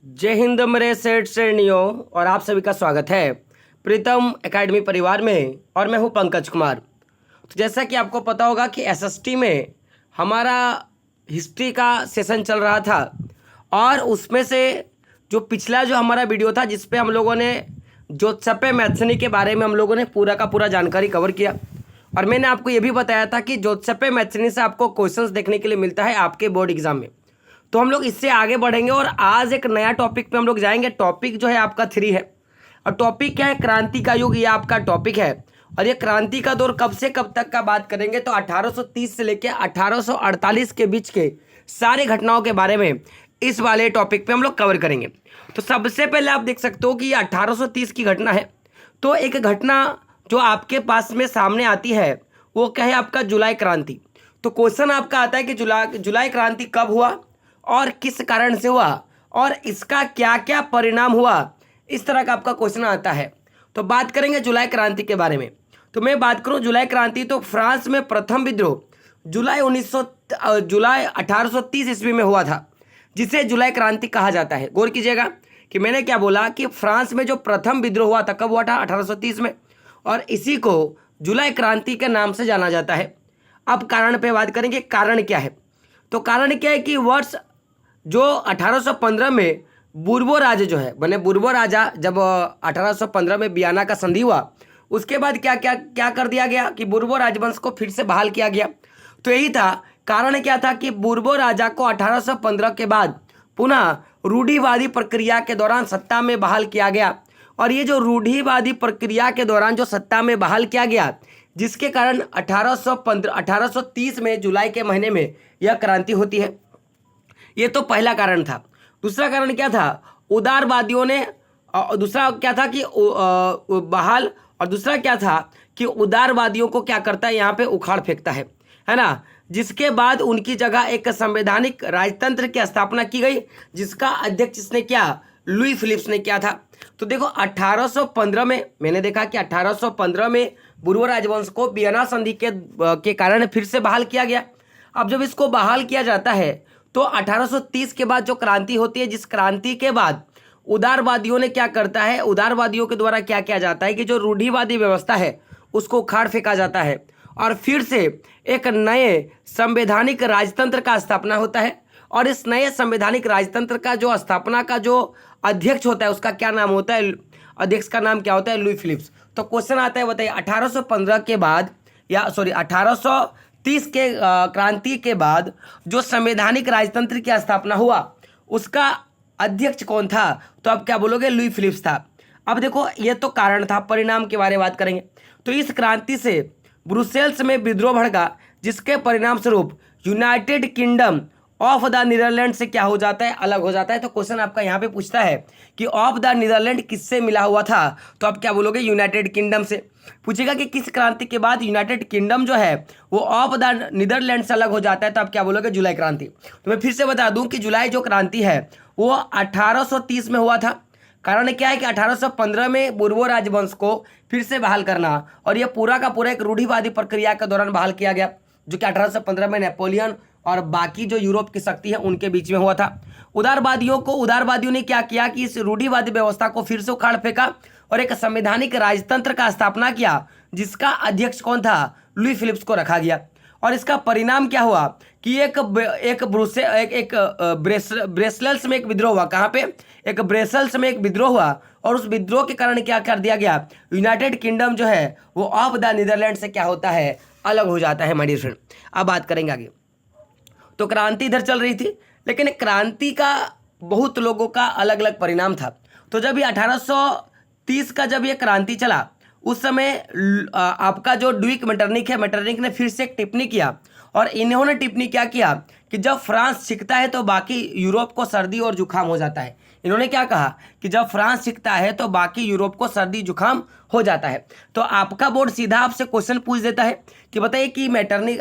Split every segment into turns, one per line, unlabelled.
जय हिंद मेरे सेठ श्रेणियों और आप सभी का स्वागत है प्रीतम एकेडमी परिवार में। और मैं हूं पंकज कुमार। तो जैसा कि आपको पता होगा कि एसएसटी में हमारा हिस्ट्री का सेशन चल रहा था और उसमें से जो पिछला जो हमारा वीडियो था जिस पे हम लोगों ने ज्योतिषप्य मैथनी के बारे में हम लोगों ने पूरा का पूरा जानकारी कवर किया और मैंने आपको ये भी बताया था कि ज्योतिषप्य मैथनी से आपको क्वेश्चंस देखने के लिए मिलता है आपके बोर्ड एग्जाम में। तो हम लोग इससे आगे बढ़ेंगे और आज एक नया टॉपिक पे हम लोग जाएंगे। टॉपिक जो है आपका 3 है और टॉपिक क्या है, क्रांति का युग। ये आपका टॉपिक है और ये क्रांति का दौर कब से कब तक का बात करेंगे तो 1830 से लेकर 1848 के बीच के सारे घटनाओं के बारे में इस वाले टॉपिक पे हम लोग कवर करेंगे। तो सबसे पहले आप देख सकते हो कि ये 1830 की घटना है। तो एक घटना जो आपके पास में सामने आती है वो क्या है, आपका जुलाई क्रांति। तो क्वेश्चन आपका आता है कि जुलाई क्रांति कब हुआ और किस कारण से हुआ और इसका क्या क्या परिणाम हुआ, इस तरह का आपका क्वेश्चन आता है। तो बात करेंगे जुलाई क्रांति के बारे में। तो मैं बात करूं जुलाई क्रांति तो फ्रांस में प्रथम विद्रोह जुलाई 1830 ईस्वी में हुआ था जिसे जुलाई क्रांति कहा जाता है। गौर कीजिएगा कि मैंने क्या बोला कि फ्रांस में जो प्रथम विद्रोह हुआ था कब हुआ था, 1830 में, और इसी को जुलाई क्रांति के नाम से जाना जाता है। अब कारण पे बात करेंगे, कारण क्या है। तो कारण क्या है कि वर्ष जो 1815 में बुर्बो राजा जो है बने, बुर्बो राजा जब 1815 में वियना का संधि हुआ उसके बाद क्या क्या क्या कर दिया गया कि बुर्बो राजवंश को फिर से बहाल किया गया। तो यही था कारण, क्या था कि बुर्बो राजा को 1815 के बाद पुनः रूढ़िवादी प्रक्रिया के दौरान सत्ता में बहाल किया गया। और ये जो रूढ़िवादी प्रक्रिया के दौरान जो सत्ता में बहाल किया गया जिसके कारण 1830 में जुलाई के महीने में यह क्रांति होती है। ये तो पहला कारण था। दूसरा कारण क्या था, उदारवादियों ने, दूसरा क्या था कि बहाल, और दूसरा क्या था कि उदारवादियों को क्या करता है, यहाँ पे उखाड़ फेंकता है ना। जिसके बाद उनकी जगह एक संवैधानिक राजतंत्र की स्थापना की गई जिसका अध्यक्ष इसने क्या, लुई फिलिप्स ने किया था। तो देखो 1815 में मैंने देखा कि 1815 में बुर्बो राजवंश को वियना संधि के कारण फिर से बहाल किया गया। अब जब इसको बहाल किया जाता है तो 1830 के बाद जो क्रांति होती है, जिस क्रांति के बाद उदारवादियों ने क्या करता है, उदारवादियों के द्वारा क्या किया जाता है कि जो रूढ़िवादी व्यवस्था है उसको उखाड़ फेंका जाता है और फिर से एक नए संवैधानिक राजतंत्र का स्थापना होता है। और इस नए संवैधानिक राजतंत्र का जो स्थापना का जो अध्यक्ष होता है उसका क्या नाम होता है, अध्यक्ष का नाम क्या होता है, लुई फिलिप्स। तो क्वेश्चन आता है, बताइए 1815 के बाद 1830 के क्रांति के बाद जो संवैधानिक राजतंत्र की स्थापना हुआ उसका अध्यक्ष कौन था, तो अब क्या बोलोगे, लुई फिलिप्स था। अब देखो ये तो कारण था, परिणाम के बारे में बात करेंगे। तो इस क्रांति से ब्रुसेल्स में विद्रोह भड़का जिसके परिणाम स्वरूप United Kingdom of the Netherland से क्या हो जाता है, अलग हो जाता है। तो क्वेश्चन आपका यहाँ पे पूछता है कि ऑफ द नीदरलैंड किससे मिला हुआ था, तो आप क्या बोलोगे, यूनाइटेड किंगडम से। पूछेगा कि किस क्रांति के बाद यूनाइटेड किंगडम जो है वो ऑफ द नीदरलैंड से अलग हो जाता है, तो आप क्या बोलोगे, जुलाई क्रांति। तो मैं फिर से बता दूं कि जुलाई जो क्रांति है वो 1830 में हुआ था। कारण क्या है कि 1815 में बुर्बो राजवंश को फिर से बहाल करना और यह पूरा का पूरा एक रूढ़िवादी प्रक्रिया के दौरान बहाल किया गया जो कि 1815 में नेपोलियन और बाकी जो यूरोप की शक्ति है उनके बीच में हुआ था। उदारवादियों ने क्या किया कि इस रूढ़िवादी व्यवस्था को फिर से उखाड़ फेंका और एक संवैधानिक राजतंत्र का स्थापना किया जिसका अध्यक्ष कौन था, लुई फिलिप्स को रखा गया। और इसका परिणाम क्या हुआ कि ब्रेसल्स में एक विद्रोह हुआ। कहाँ पे, एक ब्रेसल्स में एक विद्रोह हुआ और उस विद्रोह के कारण क्या कर दिया गया, यूनाइटेड किंगडम जो है वो ऑफ द नीदरलैंड से क्या होता है, अलग हो जाता है। माय डियर फ्रेंड, अब बात करेंगे आगे। तो क्रांति इधर चल रही थी लेकिन क्रांति का बहुत लोगों का अलग अलग परिणाम था। तो जब ये 1830 का जब ये क्रांति चला उस समय आपका जो ड्यूक मेटरनिक है, मेटरनिक ने फिर से एक टिप्पणी किया और इन्होंने टिप्पणी क्या किया कि जब फ्रांस छिकता है तो बाकी यूरोप को सर्दी और जुकाम हो जाता है। इन्होंने क्या कहा कि जब फ्रांस छिकता है तो बाकी यूरोप को सर्दी जुकाम हो जाता है। तो आपका बोर्ड सीधा आपसे क्वेश्चन पूछ देता है कि बताइए कि मेटरनिक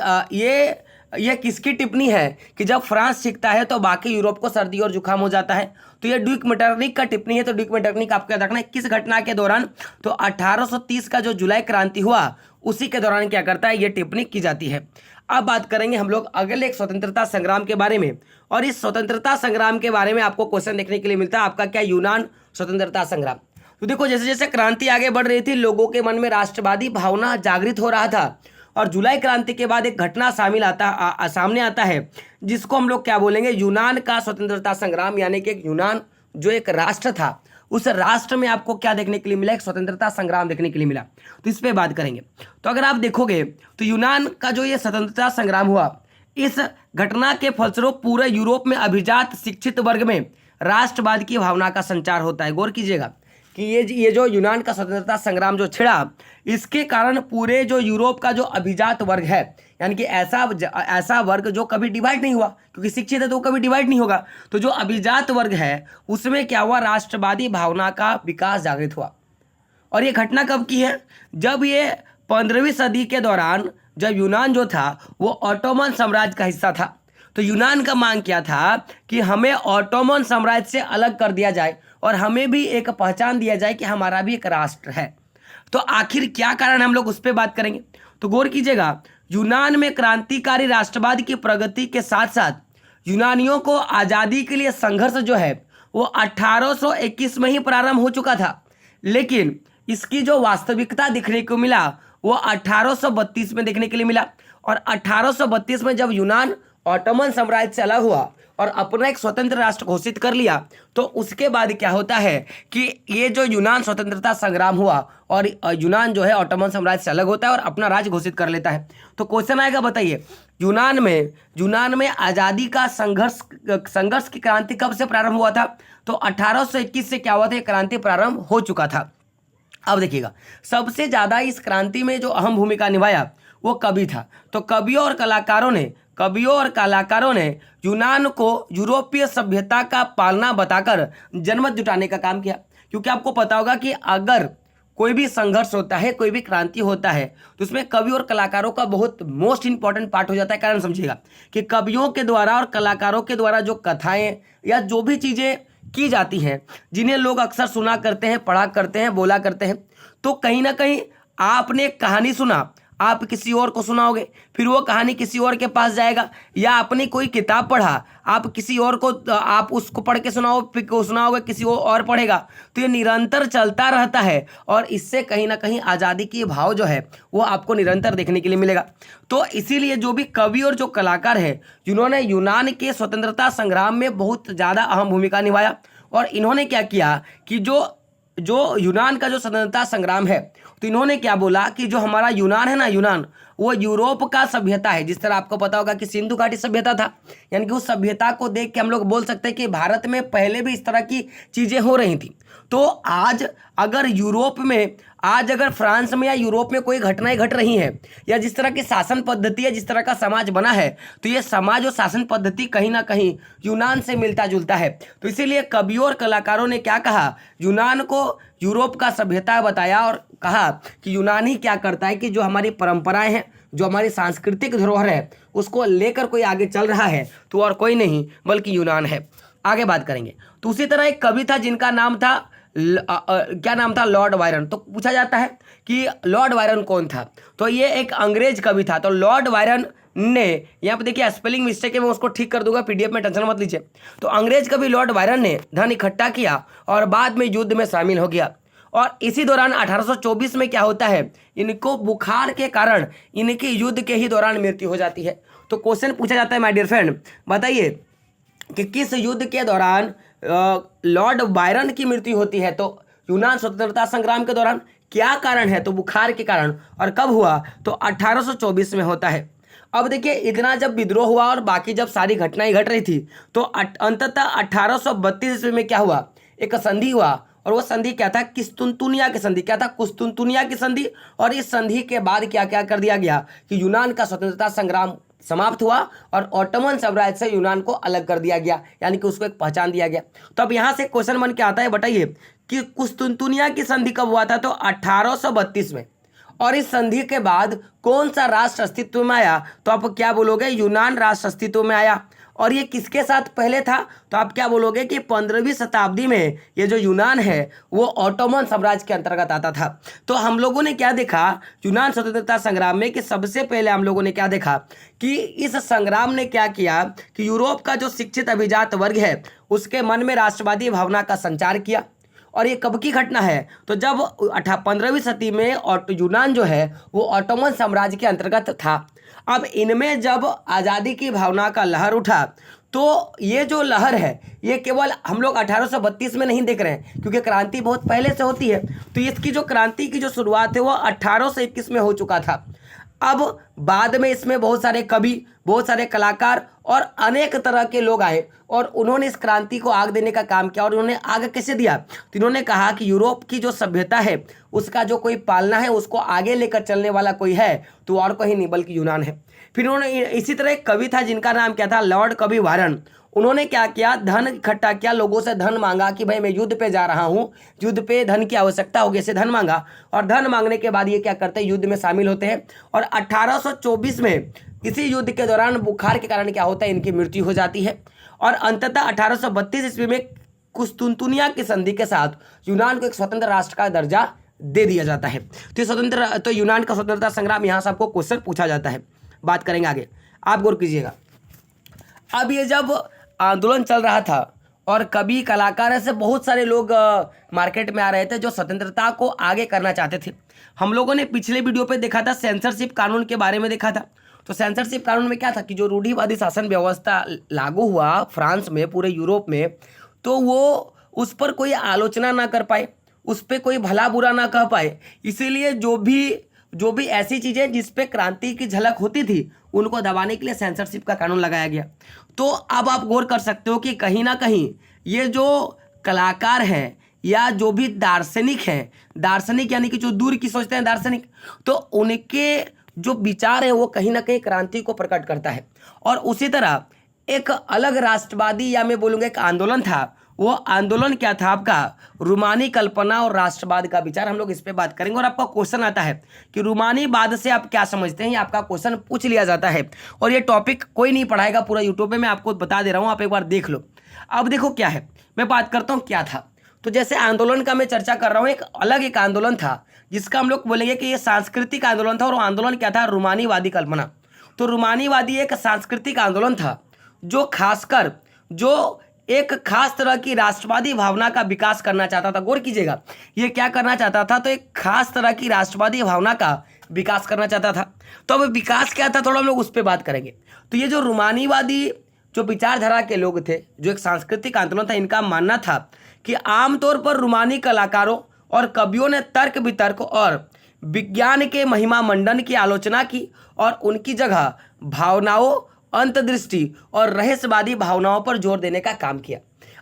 ये किसकी टिप्पणी है कि जब फ्रांस छिकता है तो बाकी यूरोप को सर्दी और जुकाम हो जाता है। तो ये ड्यूक मेटरनिक का टिप्पणी है। तो ड्यूक मेटरनिक आपको याद रखना है किस घटना के दौरान, तो 1830 का जो जुलाई क्रांति हुआ उसी के दौरान क्या करता है, ये टिप्पणी की जाती है। अब बात करेंगे हम लोग अगले एक स्वतंत्रता संग्राम के बारे में, और इस स्वतंत्रता संग्राम के बारे में आपको क्वेश्चन देखने के लिए मिलता है आपका क्या, यूनान स्वतंत्रता संग्राम। तो देखो जैसे जैसे क्रांति आगे बढ़ रही थी, लोगों के मन में राष्ट्रवादी भावना जागृत हो रहा था, और जुलाई क्रांति के बाद एक घटना सामने आता है जिसको हम लोग क्या बोलेंगे, यूनान का स्वतंत्रता संग्राम, यानी कि यूनान जो एक राष्ट्र था, उस राष्ट्र में आपको क्या देखने के लिए मिला, एक स्वतंत्रता संग्राम देखने के लिए मिला। तो इस पे बात करेंगे। तो अगर आप देखोगे तो यूनान का जो ये स्वतंत्रता संग्राम हुआ, इस घटना के फलस्वरूप पूरे यूरोप में अभिजात शिक्षित वर्ग में राष्ट्रवाद की भावना का संचार होता है। गौर कीजिएगा कि ये जो यूनान का स्वतंत्रता संग्राम जो छिड़ा, इसके कारण पूरे जो यूरोप का जो अभिजात वर्ग है, यानी कि ऐसा वर्ग जो कभी डिवाइड नहीं हुआ, क्योंकि शिक्षित है तो वो कभी डिवाइड नहीं होगा, तो जो अभिजात वर्ग है उसमें क्या हुआ, राष्ट्रवादी भावना का विकास जागृत हुआ। और ये घटना कब की है, जब ये 15वीं सदी के दौरान, जब यूनान जो था वो ऑटोमन साम्राज्य का हिस्सा था। तो यूनान का मांग क्या था कि हमें ऑटोमन साम्राज्य से अलग कर दिया जाए और हमें भी एक पहचान दिया जाए कि हमारा भी एक राष्ट्र है। तो आखिर क्या कारण, हम लोग उस पर बात करेंगे। तो गौर कीजिएगा, यूनान में क्रांतिकारी राष्ट्रवाद की प्रगति के साथ साथ यूनानियों को आज़ादी के लिए संघर्ष जो है वो 1821 में ही प्रारंभ हो चुका था, लेकिन इसकी जो वास्तविकता दिखने को मिला वो 1832 में देखने के लिए मिला। और 1832 में जब यूनान ऑटोमन साम्राज्य से अलग हुआ और अपना एक स्वतंत्र राष्ट्र घोषित कर लिया, तो उसके बाद क्या होता है कि ये जो यूनान स्वतंत्रता संग्राम हुआ और यूनान जो है ऑटोमन साम्राज्य से अलग होता है और अपना राज्य घोषित कर लेता है। तो क्वेश्चन आएगा, बताइए यूनान में आज़ादी का संघर्ष की क्रांति कब से प्रारंभ हुआ था? तो 1821 से क्या हुआ था, क्रांति प्रारंभ हो चुका था। अब देखिएगा, सबसे ज़्यादा इस क्रांति में जो अहम भूमिका निभाया वो कवि था। तो कवियों और कलाकारों ने यूनान को यूरोपीय सभ्यता का पालना बताकर जनमत जुटाने का काम किया। क्योंकि आपको पता होगा कि अगर कोई भी संघर्ष होता है, कोई भी क्रांति होता है, तो उसमें कवि और कलाकारों का बहुत मोस्ट इंपॉर्टेंट पार्ट हो जाता है। कारण समझिएगा कि कवियों के द्वारा और कलाकारों के द्वारा जो कथाएं या जो भी चीज़ें की जाती हैं, जिन्हें लोग अक्सर सुना करते हैं, पढ़ा करते हैं, बोला करते हैं, तो कहीं ना कहीं आपने कहानी सुना, आप किसी और को सुनाओगे, फिर वो कहानी किसी और के पास जाएगा, या आपने कोई किताब पढ़ा, आप किसी और को आप उसको पढ़ के सुनाओगे, किसी और पढ़ेगा, तो ये निरंतर चलता रहता है और इससे कहीं ना कहीं आज़ादी की भाव जो है वो आपको निरंतर देखने के लिए मिलेगा। तो इसीलिए जो भी कवि और जो कलाकार है, जिन्होंने यूनान के स्वतंत्रता संग्राम में बहुत ज़्यादा अहम भूमिका निभाया, और इन्होंने क्या किया कि जो यूनान का जो स्वतंत्रता संग्राम है, तो इन्होंने क्या बोला कि जो हमारा यूनान है ना, यूनान वो यूरोप का सभ्यता है। जिस तरह आपको पता होगा कि सिंधु घाटी सभ्यता था, यानी कि उस सभ्यता को देख के हम लोग बोल सकते हैं कि भारत में पहले भी इस तरह की चीज़ें हो रही थी। तो आज अगर फ्रांस में या यूरोप में कोई घटनाएं घट रही हैं, या जिस तरह की शासन पद्धति है, जिस तरह का समाज बना है, तो ये समाज और शासन पद्धति कहीं ना कहीं यूनान से मिलता जुलता है। तो इसीलिए कवियों और कलाकारों ने क्या कहा, यूनान को यूरोप का सभ्यता बताया और कहा कि यूनान ही क्या करता है कि जो हमारी परंपराएं हैं, जो हमारी सांस्कृतिक धरोहर है, उसको लेकर कोई आगे चल रहा है तो और कोई नहीं बल्कि यूनान है। आगे बात करेंगे। तो उसी तरह एक कवि था जिनका नाम था क्या नाम था, लॉर्ड बायरन। तो पूछा जाता है कि लॉर्ड बायरन कौन था, तो ये एक अंग्रेज कवि था। तो लॉर्ड बायरन ने, यहाँ पे देखिए स्पेलिंग मिस्टेक है, मैं उसको ठीक कर दूंगा पीडीएफ में, टेंशन मत लीजिए। तो अंग्रेज कवि लॉर्ड बायरन ने धन इकट्ठा किया और बाद में युद्ध में शामिल हो गया। और इसी दौरान 1824 में क्या होता है, इनको बुखार के कारण इनकी युद्ध के ही दौरान मृत्यु हो जाती है। तो क्वेश्चन पूछा जाता है माय डियर फ्रेंड, बताइए कि किस युद्ध के दौरान लॉर्ड बायरन की मृत्यु होती है? तो यूनान स्वतंत्रता संग्राम के दौरान। क्या कारण है? तो बुखार के कारण। और कब हुआ? तो 1824 में होता है। अब देखिए, इतना जब विद्रोह हुआ और बाकी जब सारी घटनाएं घट रही थी, तो अंततः 1832 ईस्वी में क्या हुआ, एक संधि हुआ। और वो संधि क्या था? कुस्तुनतुनिया की संधि। क्या था? कुस्तुनतुनिया की संधि। और इस संधि के बाद क्या क्या कर दिया गया कि यूनान का स्वतंत्रता संग्राम समाप्त हुआ और ऑटोमन साम्राज्य से यूनान को अलग कर दिया गया, यानी कि उसको एक पहचान दिया गया। तो अब यहाँ से क्वेश्चन बन के आता है, बताइए कि कुस्तुनतुनिया की संधि कब हुआ था? तो 1832 में। और इस संधि के बाद कौन सा राष्ट्र अस्तित्व में आया? तो आप क्या बोलोगे? यूनान राष्ट्र अस्तित्व में आया। और ये किसके साथ पहले था? तो आप क्या बोलोगे कि 15वीं शताब्दी में ये जो यूनान है वो ऑटोमन साम्राज्य के अंतर्गत आता था। तो हम लोगों ने क्या देखा यूनान स्वतंत्रता संग्राम में कि सबसे पहले हम लोगों ने क्या देखा कि इस संग्राम ने क्या किया कि यूरोप का जो शिक्षित अभिजात वर्ग है उसके मन में राष्ट्रवादी भावना का संचार किया। और ये कब की घटना है? तो जब 15वीं सदी में यूनान जो है वो ऑटोमन साम्राज्य के अंतर्गत था। अब इनमें जब आज़ादी की भावना का लहर उठा तो ये जो लहर है ये केवल हम लोग 1832 में नहीं देख रहे हैं, क्योंकि क्रांति बहुत पहले से होती है। तो इसकी जो क्रांति की जो शुरुआत है वो 1821 में हो चुका था। अब बाद में इसमें बहुत सारे कवि, बहुत सारे कलाकार और अनेक तरह के लोग आए और उन्होंने इस क्रांति को आग देने का काम किया। और उन्होंने आग कैसे दिया? तो इन्होंने कहा कि यूरोप की जो सभ्यता है उसका जो कोई पालना है, उसको आगे लेकर चलने वाला कोई है तो और कोई नहीं बल्कि यूनान है। फिर उन्होंने इसी तरह एक कवि था जिनका नाम क्या था, लॉर्ड कवि वारन। उन्होंने क्या किया, धन इकट्ठा किया, लोगों से धन मांगा कि भाई मैं युद्ध पे जा रहा हूँ, युद्ध पे धन की आवश्यकता होगी, ऐसे धन मांगा। और धन मांगने के बाद ये क्या करते हैं, युद्ध में शामिल होते हैं। और 1824 में इसी युद्ध के दौरान बुखार के कारण क्या होता है, इनकी मृत्यु हो जाती है। और अंततः 1832 ईस्वी में कुस्तुनतुनिया की संधि के साथ यूनान को एक स्वतंत्र राष्ट्र का दर्जा दे दिया जाता है। तो यूनान का स्वतंत्रता संग्राम, यहाँ से आपको क्वेश्चन पूछा जाता है। बात करेंगे आगे, आप गौर कीजिएगा। अब ये जब आंदोलन चल रहा था और कवि कलाकार ऐसे बहुत सारे लोग मार्केट में आ रहे थे जो स्वतंत्रता को आगे करना चाहते थे। हम लोगों ने पिछले वीडियो पे देखा था, सेंसरशिप कानून के बारे में देखा था। तो सेंसरशिप कानून में क्या था कि जो रूढ़िवादी शासन व्यवस्था लागू हुआ फ्रांस में, पूरे यूरोप में, तो वो उस पर कोई आलोचना ना कर पाए, उस पर कोई भला बुरा ना कह पाए। इसीलिए जो भी ऐसी चीज़ें जिस पे क्रांति की झलक होती थी उनको दबाने के लिए सेंसरशिप का कानून लगाया गया। तो अब आप गौर कर सकते हो कि कहीं ना कहीं ये जो कलाकार हैं या जो भी दार्शनिक हैं, दार्शनिक यानी कि जो दूर की सोचते हैं दार्शनिक, तो उनके जो विचार है वो कहीं ना कहीं क्रांति को प्रकट करता है। और उसी तरह एक अलग राष्ट्रवादी या मैं बोलूँगा एक आंदोलन था, वो आंदोलन क्या था आपका, रूमानी कल्पना और राष्ट्रवाद का विचार। हम लोग इस पे बात करेंगे। और आपका क्वेश्चन आता है कि रूमानीवाद से आप क्या समझते हैं, ये आपका क्वेश्चन पूछ लिया जाता है। और ये टॉपिक कोई नहीं पढ़ाएगा पूरा यूट्यूब पे, मैं आपको बता दे रहा हूँ, आप एक बार देख लो। अब देखो क्या है, मैं बात करता हूँ क्या था। तो जैसे आंदोलन का मैं चर्चा कर रहा हूँ, एक आंदोलन था जिसका हम लोग बोलेंगे कि ये सांस्कृतिक आंदोलन था। और आंदोलन क्या था, रूमानीवादी कल्पना। तो रूमानीवादी एक सांस्कृतिक आंदोलन था जो खासकर जो एक खास तरह की राष्ट्रवादी भावना का विकास करना चाहता था। गौर कीजिएगा, ये क्या करना चाहता था, तो एक खास तरह की राष्ट्रवादी भावना का विकास करना चाहता था। तो अब विकास क्या था, थोड़ा हम लोग उस पर बात करेंगे। तो ये जो रूमानीवादी जो विचारधारा के लोग थे, जो एक सांस्कृतिक आंदोलन था, इनका मानना था कि आमतौर पर रूमानी कलाकारों और कवियों ने तर्क वितर्क और विज्ञान के महिमा मंडन की आलोचना की और उनकी जगह भावनाओं, अंतर्दृष्टि और रहस्यवादी भावनाओं पर जोर देने का काम किया।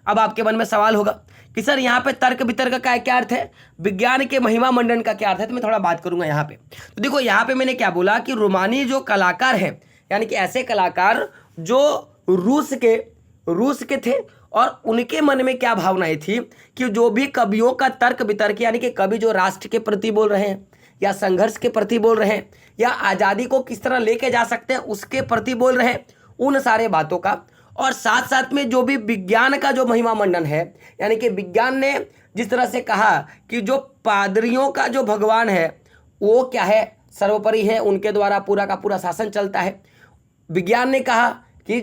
अब आपके मन में सवाल होगा कि सर यहाँ पे तर्क वितर्क का क्या अर्थ है, विज्ञान के महिमा मंडन का क्या अर्थ है, तो मैं थोड़ा बात करूंगा यहाँ पे। तो देखो यहाँ पे मैंने क्या बोला कि रूमानी जो कलाकार हैं, यानी कि ऐसे कलाकार जो रूस के थे, और उनके मन में क्या भावनाएं थी कि जो भी कवियों का तर्क वितर्क, यानी कि कवि जो राष्ट्र के प्रति बोल रहे हैं या संघर्ष के प्रति बोल रहे हैं या आज़ादी को किस तरह लेके जा सकते हैं उसके प्रति बोल रहे हैं, उन सारे बातों का। और साथ साथ में जो भी विज्ञान का जो महिमा मंडन है, यानी कि विज्ञान ने जिस तरह से कहा कि जो पादरियों का जो भगवान है वो क्या है, सर्वोपरि है, उनके द्वारा पूरा का पूरा शासन चलता है। विज्ञान ने कहा कि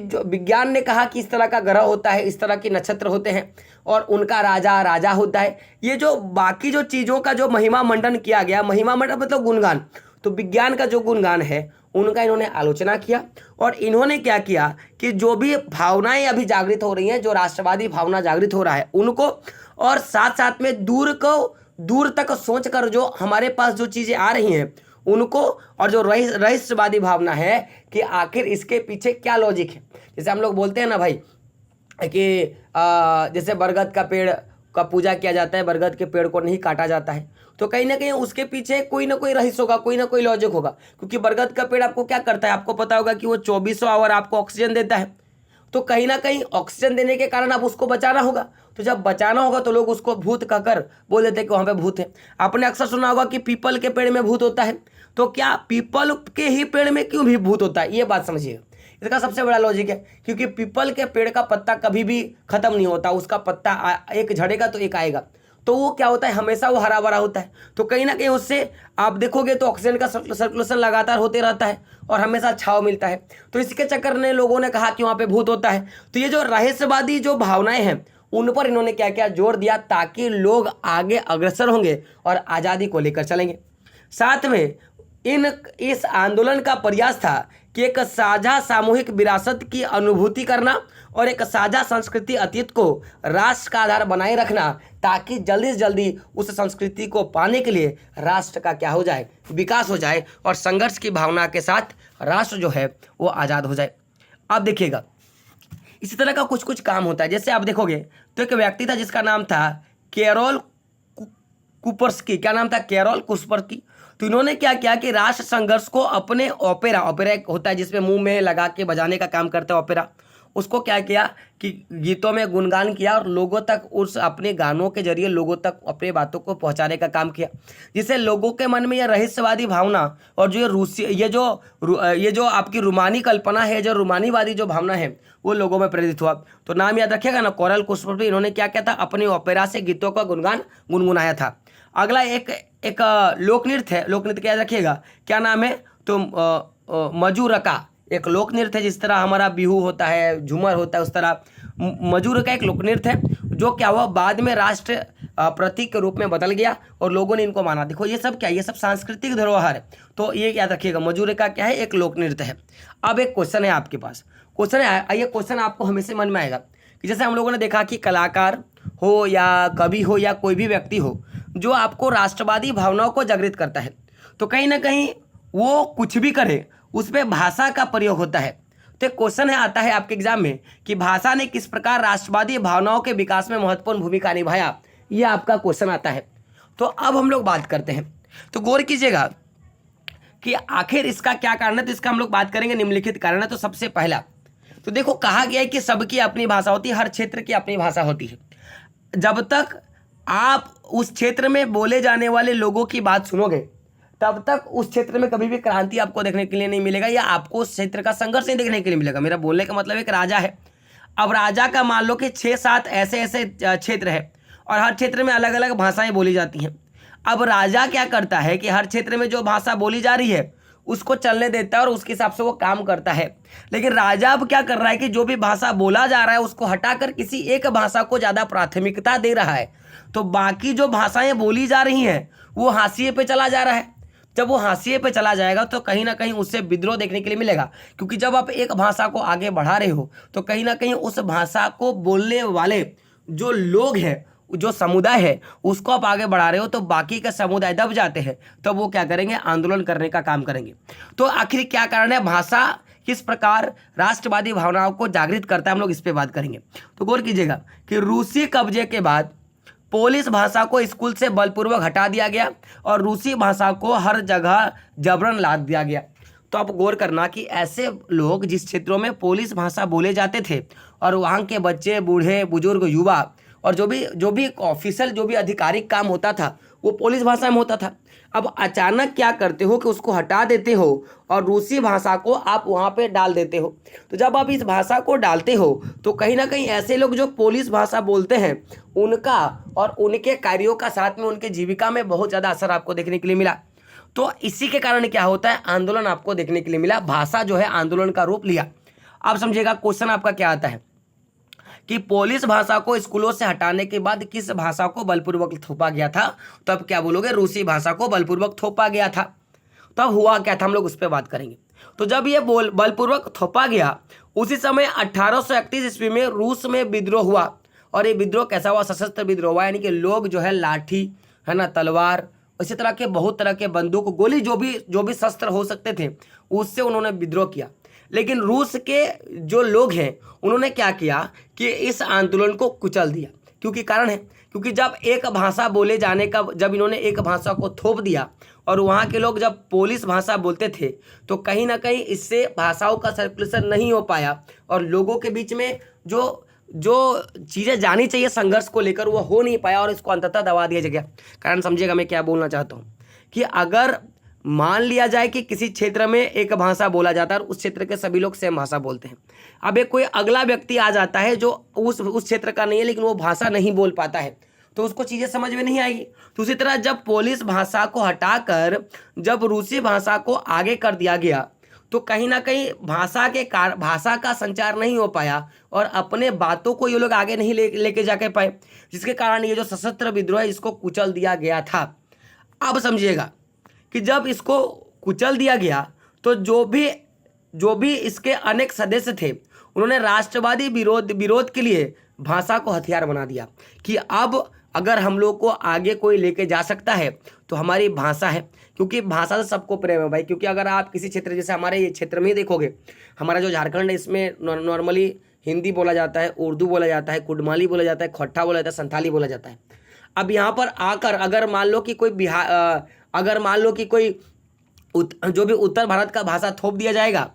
इस तरह का ग्रह होता है, इस तरह के नक्षत्र होते हैं और उनका राजा होता है। ये जो बाकी जो चीज़ों का जो महिमा मंडन किया गया, महिमा मंडन मतलब गुणगान, तो विज्ञान का जो गुणगान है उनका इन्होंने आलोचना किया। और इन्होंने क्या किया कि जो भी भावनाएं अभी जागृत हो रही हैं, जो राष्ट्रवादी भावना जागृत हो रहा है उनको, और साथ साथ में दूर तक सोच कर जो हमारे पास जो चीज़ें आ रही हैं उनको, और जो रहस्यवादी भावना है कि आखिर इसके पीछे क्या लॉजिक है। जैसे हम लोग बोलते हैं ना भाई कि जैसे बरगद का पेड़ का पूजा किया जाता है, बरगद के पेड़ को नहीं काटा जाता है, तो कहीं ना कहीं उसके पीछे कोई ना कोई रहस्य होगा, कोई ना कोई लॉजिक होगा। क्योंकि बरगद का पेड़ आपको क्या करता है, आपको पता होगा कि वो 24 आवर आपको ऑक्सीजन देता है। तो कहीं ना कहीं ऑक्सीजन देने के कारण आप उसको बचाना होगा। तो जब बचाना होगा तो लोग उसको भूत कहकर बोल देते हैं कि वहाँ पे भूत है। आपने अक्सर सुना होगा कि पीपल के पेड़ में भूत होता है, तो क्या पीपल के ही पेड़ में क्यों भी भूत होता है, ये बात समझिए। इसका सबसे बड़ा लॉजिक है, क्योंकि पीपल के पेड़ का पत्ता कभी भी खत्म नहीं होता, उसका पत्ता एक झड़ेगा तो एक आएगा, तो वो क्या होता है, हमेशा वो हरा भरा होता है। तो कहीं ना कहीं उससे आप देखोगे तो ऑक्सीजन का सर्कुलेशन लगातार होते रहता है और हमेशा छांव मिलता है। तो इसके चक्कर में लोगों ने कहा कि वहाँ पे भूत होता है। तो ये जो रहस्यवादी जो भावनाएं हैं उन पर इन्होंने क्या क्या जोर दिया, ताकि लोग आगे अग्रसर होंगे और आज़ादी को लेकर चलेंगे। साथ में इस आंदोलन का प्रयास था कि एक साझा सामूहिक विरासत की अनुभूति करना और एक साझा संस्कृति अतीत को राष्ट्र का आधार बनाए रखना, ताकि जल्दी से जल्दी उस संस्कृति को पाने के लिए राष्ट्र का क्या हो जाए, विकास हो जाए और संघर्ष की भावना के साथ राष्ट्र जो है वो आज़ाद हो जाए। आप देखिएगा इसी तरह का कुछ कुछ काम होता है। जैसे आप देखोगे तो एक व्यक्ति था जिसका नाम था कैरोल कुपर्स्की। क्या नाम था? कैरोल कुपर्स्की। तो इन्होंने क्या किया कि राष्ट्र संघर्ष को अपने ओपेरा एक होता है जिसमें मुंह में लगा के बजाने का काम करते हैं ओपेरा, उसको क्या किया कि गीतों में गुणगान किया और लोगों तक उस अपने गानों के जरिए लोगों तक अपनी बातों को पहुंचाने का काम किया, जिससे लोगों के मन में यह रहस्यवादी भावना और जो ये जो आपकी रूमानी कल्पना है, जो रूमानीवादी जो भावना है वो लोगों में प्रेरित हुआ। तो नाम याद रखिएगा ना, कैरोल कुपर्स्की। इन्होंने क्या किया था, अपने ओपेरा से गीतों का गुणगान गुनगुनाया था। अगला एक लोक नृत्य है, लोक नृत्य क्या याद रखिएगा, क्या नाम है, तो मजूरका एक लोक नृत्य है। जिस तरह हमारा बिहू होता है, झूमर होता है, उस तरह मजूरका एक लोक नृत्य है, जो क्या हुआ बाद में राष्ट्र प्रतीक के रूप में बदल गया और लोगों ने इनको माना। देखो ये सब क्या है, ये सब सांस्कृतिक धरोहर है। तो ये याद रखिएगा, मजूरका क्या है, एक लोक नृत्य है। अब एक क्वेश्चन है आपके पास, क्वेश्चन है, ये क्वेश्चन आपको हमेशा मन में आएगा कि जैसे हम लोगों ने देखा कि कलाकार हो या कवि हो या कोई भी व्यक्ति हो जो आपको राष्ट्रवादी भावनाओं को जागृत करता है, तो कहीं ना कहीं वो कुछ भी करे उस पर भाषा का प्रयोग होता है। तो एक क्वेश्चन है आता है आपके एग्जाम में कि भाषा ने किस प्रकार राष्ट्रवादी भावनाओं के विकास में महत्वपूर्ण भूमिका निभाया, ये आपका क्वेश्चन आता है। तो अब हम लोग बात करते हैं, तो गौर कीजिएगा कि आखिर इसका क्या कारण है। तो इसका हम लोग बात करेंगे, निम्नलिखित कारण है। तो सबसे पहला तो देखो, कहा गया है कि सबकी अपनी भाषा होती है, हर क्षेत्र की अपनी भाषा होती है। जब तक आप उस क्षेत्र में बोले जाने वाले लोगों की बात सुनोगे तब तक उस क्षेत्र में कभी भी क्रांति आपको देखने के लिए नहीं मिलेगा, या आपको उस क्षेत्र का संघर्ष नहीं देखने के लिए मिलेगा। मेरा बोलने का मतलब एक राजा है, अब राजा का मान लो कि 6-7 ऐसे क्षेत्र है और हर क्षेत्र में अलग अलग भाषाएं बोली जाती हैं। अब राजा क्या करता है कि हर क्षेत्र में जो भाषा बोली जा रही है उसको चलने देता है और उसके हिसाब से वो काम करता है। लेकिन राजा अब क्या कर रहा है कि जो भी भाषा बोला जा रहा है उसको हटाकर किसी एक भाषा को ज़्यादा प्राथमिकता दे रहा है, तो बाकी जो भाषाएं बोली जा रही हैं वो हाशिए पे चला जा रहा है। जब वो हाशिए पे चला जाएगा तो कहीं ना कहीं उससे विद्रोह देखने के लिए मिलेगा, क्योंकि जब आप एक भाषा को आगे बढ़ा रहे हो तो कहीं ना कहीं उस भाषा को बोलने वाले जो लोग हैं, जो समुदाय है, उसको आप आगे बढ़ा रहे हो, तो बाकी के समुदाय दब जाते हैं, तो वो क्या करेंगे, आंदोलन करने का काम करेंगे। तो आखिर क्या कारण है, भाषा किस प्रकार राष्ट्रवादी भावनाओं को जागृत करता है, हम लोग इस पे बात करेंगे। तो गौर कीजिएगा कि रूसी कब्जे के बाद पोलिश भाषा को स्कूल से बलपूर्वक हटा दिया गया और रूसी भाषा को हर जगह जबरन लाद दिया गया। तो आप गौर करना कि ऐसे लोग जिस क्षेत्रों में पोलिश भाषा बोले जाते थे और वहाँ के बच्चे, बूढ़े, बुजुर्ग, युवा और जो भी ऑफिशियल जो भी आधिकारिक काम होता था वो पोलिश भाषा में होता था। अब अचानक क्या करते हो कि उसको हटा देते हो और रूसी भाषा को आप वहाँ पे डाल देते हो। तो जब आप इस भाषा को डालते हो तो कहीं ना कहीं ऐसे लोग जो पोलिश भाषा बोलते हैं उनका और उनके कार्यों का साथ में उनके जीविका में बहुत ज़्यादा असर आपको देखने के लिए मिला। तो इसी के कारण क्या होता है, आंदोलन आपको देखने के लिए मिला, भाषा जो है आंदोलन का रूप लिया। आप समझिएगा क्वेश्चन आपका क्या आता है कि पोलिश भाषा को स्कूलों से हटाने के बाद किस भाषा को बलपूर्वक थोपा गया था, तो अब क्या बोलोगे, रूसी भाषा को बलपूर्वक थोपा गया था। तो अब हुआ क्या था, हम लोग उस पर बात करेंगे। तो जब ये बलपूर्वक थोपा गया उसी समय 1831 ईस्वी में रूस में विद्रोह हुआ। और ये विद्रोह कैसा हुआ, सशस्त्र विद्रोह हुआ, यानी कि लोग जो है लाठी है ना, तलवार, इसी तरह के बहुत तरह के बंदूक, गोली, जो भी शस्त्र हो सकते थे उससे उन्होंने विद्रोह किया। लेकिन रूस के जो लोग हैं उन्होंने क्या किया कि इस आंदोलन को कुचल दिया। क्योंकि कारण है, क्योंकि जब एक भाषा बोले जाने का, जब इन्होंने एक भाषा को थोप दिया और वहाँ के लोग जब पोलिश भाषा बोलते थे तो कहीं ना कहीं इससे भाषाओं का सर्कुलेशन नहीं हो पाया और लोगों के बीच में जो चीज़ें जानी चाहिए संघर्ष को लेकर वो हो नहीं पाया और इसको अंततः दबा दिया गया। कारण समझिएगा मैं क्या बोलना चाहता हूँ कि अगर मान लिया जाए कि किसी क्षेत्र में एक भाषा बोला जाता है और उस क्षेत्र के सभी लोग सेम भाषा बोलते हैं। अब एक कोई अगला व्यक्ति आ जाता है जो उस क्षेत्र का नहीं है लेकिन वो भाषा नहीं बोल पाता है, तो उसको चीज़ें समझ में नहीं आएगी। तो उसी तरह जब पोलिश भाषा को हटाकर जब रूसी भाषा को आगे कर दिया गया तो कहीं ना कहीं भाषा का संचार नहीं हो पाया और अपने बातों को ये लोग आगे नहीं लेके जाके पाए, जिसके कारण ये जो सशस्त्र विद्रोह है इसको कुचल दिया गया था। अब समझिएगा कि जब इसको कुचल दिया गया तो जो भी इसके अनेक सदस्य थे उन्होंने राष्ट्रवादी विरोध के लिए भाषा को हथियार बना दिया कि अब अगर हम लोग को आगे कोई लेके जा सकता है तो हमारी भाषा है, क्योंकि भाषा से सबको प्रेम है भाई। क्योंकि अगर आप किसी क्षेत्र जैसे हमारे ये क्षेत्र में ही देखोगे, हमारा जो झारखंड है इसमें नॉर्मली हिंदी बोला जाता है, उर्दू बोला जाता है, कुडमाली बोला जाता है, खोट्टा बोला जाता है, संथाली बोला जाता है। अब यहाँ पर आकर अगर मान लो कि कोई जो भी उत्तर भारत का भाषा थोप दिया जाएगा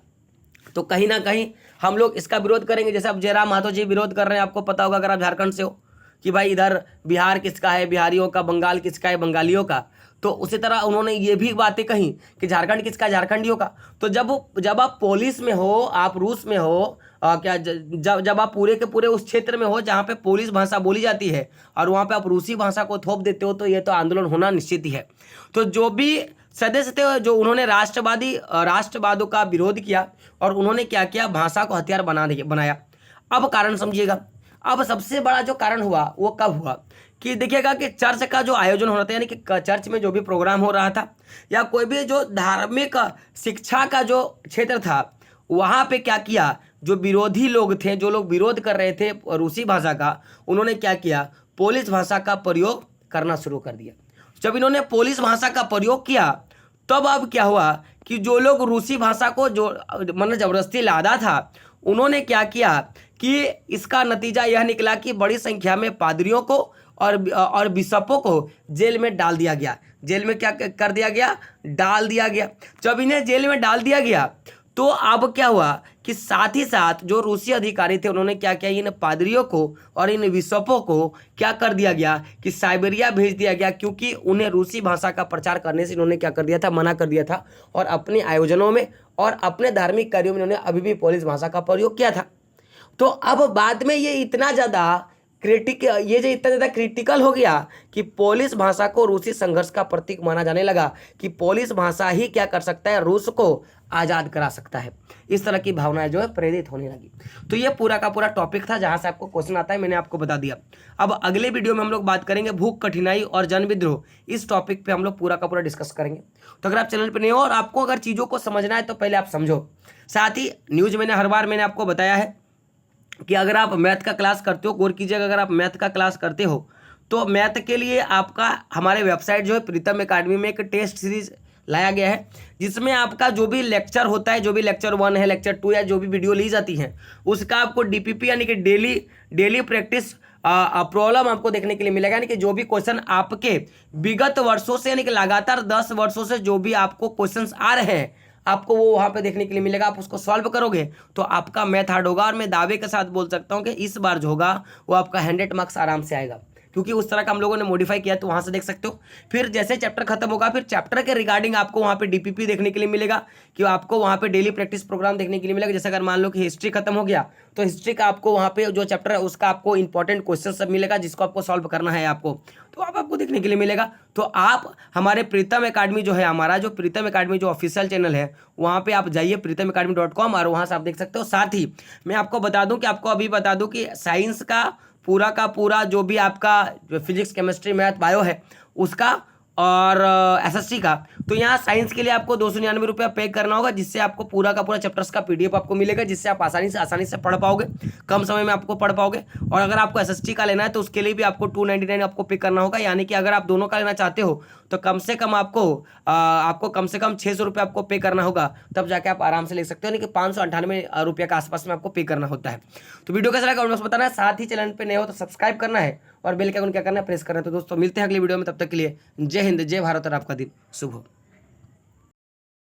तो कहीं ना कहीं हम लोग इसका विरोध करेंगे। जैसे अब जयराम महतो जी विरोध कर रहे हैं, आपको पता होगा अगर आप झारखंड से हो, कि भाई इधर बिहार किसका है, बिहारियों का, बंगाल किसका है, बंगालियों का। तो उसी तरह उन्होंने ये भी बातें कही कि झारखंड किसका, झारखंडियों का। तो जब आप पोलिस में हो, आप रूस में हो, जब आप पूरे के पूरे उस क्षेत्र में हो जहाँ पे पोलिस भाषा बोली जाती है और वहाँ पे आप रूसी भाषा को थोप देते हो, तो ये तो आंदोलन होना निश्चित ही है। तो जो भी सदस्य थे जो उन्होंने राष्ट्रवादों का विरोध किया और उन्होंने क्या किया, भाषा को हथियार बनाया। अब कारण समझिएगा, अब सबसे बड़ा जो कारण हुआ वो कब हुआ कि देखिएगा कि चर्च का जो आयोजन हो रहा था, यानी कि चर्च में जो भी प्रोग्राम हो रहा था या कोई भी जो धार्मिक शिक्षा का जो क्षेत्र था, वहाँ पे क्या किया, जो विरोधी लोग थे, जो लोग विरोध कर रहे थे रूसी भाषा का, उन्होंने क्या किया, पोलिश भाषा का प्रयोग करना शुरू कर दिया। जब इन्होंने पोलिश भाषा का प्रयोग किया तब अब क्या हुआ कि जो लोग रूसी भाषा को जो मतलब जबरदस्ती लादा था, उन्होंने क्या किया कि इसका नतीजा यह निकला कि बड़ी संख्या में पादरियों को और बिशपों को जेल में डाल दिया गया। जेल में क्या कर दिया गया, डाल दिया गया। जब इन्हें जेल में डाल दिया गया तो अब क्या हुआ कि साथ ही साथ जो रूसी अधिकारी थे उन्होंने क्या किया, इन पादरियों को और इन बिशपों को क्या कर दिया गया कि साइबेरिया भेज दिया गया, क्योंकि उन्हें रूसी भाषा का प्रचार करने से इन्होंने क्या कर दिया था, मना कर दिया था। और अपने आयोजनों में और अपने धार्मिक कार्यों में इन्होंने अभी भी पोलिश भाषा का प्रयोग किया था। तो अब बाद में ये इतना ज़्यादा क्रिटिकल हो गया कि पोलिश भाषा को रूसी संघर्ष का प्रतीक माना जाने लगा कि पोलिश भाषा ही क्या कर सकता है, रूस को आज़ाद करा सकता है। इस तरह की भावनाएं जो है प्रेरित होने लगी। तो ये पूरा का पूरा टॉपिक था जहां से आपको क्वेश्चन आता है, मैंने आपको बता दिया। अब अगले वीडियो में हम लोग बात करेंगे भूख, कठिनाई और जन विद्रोह। इस टॉपिक पे हम लोग पूरा का पूरा डिस्कस करेंगे। तो अगर आप चैनल पर नहीं हो और आपको अगर चीज़ों को समझना है तो पहले आप समझो। साथ ही न्यूज़ हर बार मैंने आपको बताया है कि अगर आप मैथ का क्लास करते हो, गौर कीजिएगा, अगर आप मैथ का क्लास करते हो तो मैथ के लिए आपका हमारे वेबसाइट जो है प्रीतम एकेडमी में एक टेस्ट सीरीज लाया गया है, जिसमें आपका जो भी लेक्चर होता है, जो भी लेक्चर 1 है, लेक्चर 2 या जो भी वीडियो ली जाती है, उसका आपको DPP यानी कि डेली प्रैक्टिस प्रॉब्लम आपको देखने के लिए मिलेगा। यानी कि जो भी क्वेश्चन आपके विगत वर्षों से यानी कि लगातार 10 वर्षों से जो भी आपको क्वेश्चंस आ रहे हैं, आपको वो वहाँ पे देखने के लिए मिलेगा। आप उसको सॉल्व करोगे तो आपका मैथ हार्ड होगा। और मैं दावे के साथ बोल सकता हूँ कि इस बार जो होगा वो आपका 100 मार्क्स आराम से आएगा, क्योंकि उस तरह का हम लोगों ने मॉडिफाई किया, तो वहाँ से देख सकते हो। फिर जैसे चैप्टर खत्म होगा फिर चैप्टर के रिगार्डिंग आपको वहाँ पे DPP देखने के लिए मिलेगा, कि आपको वहाँ पे डेली प्रैक्टिस प्रोग्राम देखने के लिए मिलेगा। जैसे अगर मान लो कि हिस्ट्री खत्म हो गया तो हिस्ट्री का आपको वहाँ पे जो चैप्टर है उसका आपको इंपॉर्टेंट क्वेश्चन सब मिलेगा, जिसको आपको सॉल्व करना है आपको, तो आपको देखने के लिए मिलेगा। तो आप हमारे प्रीतम एकेडमी जो है, हमारा जो प्रीतम एकेडमी जो ऑफिशियल चैनल है, वहाँ पे आप जाइए pritamacademy.com और वहाँ से आप देख सकते हो। साथ ही मैं आपको बता दूं कि साइंस का पूरा जो भी आपका फिजिक्स, केमिस्ट्री, मैथ, बायो है उसका और SST का, तो यहाँ साइंस के लिए आपको 299 रुपया पे करना होगा, जिससे आपको पूरा का पूरा चैप्टर्स का PDF आपको मिलेगा, जिससे आप आसानी से पढ़ पाओगे, कम समय में आपको पढ़ पाओगे। और अगर आपको SST का लेना है तो उसके लिए भी आपको 299 आपको पे करना होगा। यानी कि अगर आप दोनों का लेना चाहते हो तो कम से कम आपको कम से कम 600 रुपये आपको पे करना होगा, तब जाके आप आराम से ले सकते हो। यानी कि 598 रुपये के आसपास में आपको पे करना होता है। तो वीडियो कैसा लगा कमेंट बॉक्स में बताना है। साथ ही चैनल पे नए हो तो सब्सक्राइब करना है और बेल के आइकन क्या करना है, प्रेस करना है। तो दोस्तों मिलते हैं अगले वीडियो में, तब तक के लिए जय हिंद, जय भारत और आपका दिन शुभ हो।